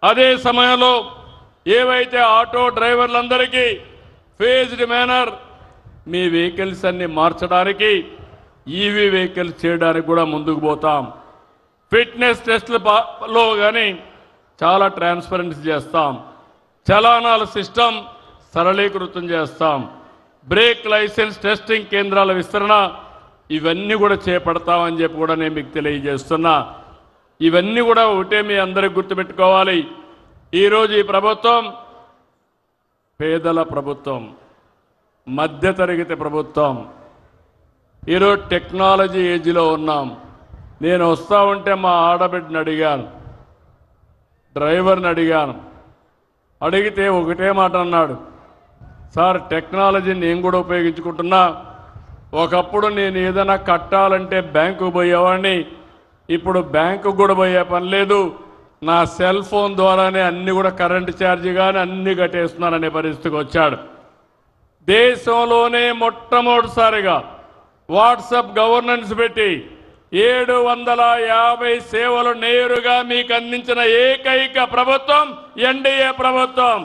అదే సమయంలో ఏవైతే ఆటో డ్రైవర్లందరికీ ఫేజ్డ్ మేనర్ మీ వెహికల్స్ అన్ని మార్చడానికి ఈవీ వెహికల్స్ చేయడానికి కూడా ముందుకు పోతాం. ఫిట్నెస్ టెస్టులలో కానీ చాలా ట్రాన్స్పరెన్సీ చేస్తాం. చలానాల సిస్టమ్ సరళీకృతం చేస్తాం. బ్రేక్ లైసెన్స్ టెస్టింగ్ కేంద్రాల విస్తరణ ఇవన్నీ కూడా చేపడతామని చెప్పి కూడా నేను మీకు తెలియజేస్తున్నా. ఇవన్నీ కూడా ఒకటే మీ అందరికి గుర్తుపెట్టుకోవాలి. ఈరోజు ఈ ప్రభుత్వం పేదల ప్రభుత్వం, మధ్యతరగతి ప్రభుత్వం. ఈరోజు టెక్నాలజీ ఏజ్లో ఉన్నాం. నేను వస్తా ఉంటే మా ఆడబిడ్డని అడిగాను, డ్రైవర్ని అడిగాను. అడిగితే ఒకటే మాట అన్నాడు, సార్ టెక్నాలజీని నేను కూడా ఉపయోగించుకుంటున్నా. ఒకప్పుడు నేను ఏదైనా కట్టాలంటే బ్యాంకుకు పోయేవాడిని, ఇప్పుడు బ్యాంకు కూడా పోయే పని లేదు. నా సెల్ ఫోన్ ద్వారానే అన్ని కూడా కరెంటు ఛార్జీ కానీ అన్ని కట్టేస్తున్నాననే పరిస్థితికి వచ్చాడు. దేశంలోనే మొట్టమొదటిసారిగా వాట్సాప్ గవర్నెన్స్ పెట్టి 750 సేవలు నేరుగా మీకు అందించిన ఏకైక ప్రభుత్వం ఎన్డీఏ ప్రభుత్వం.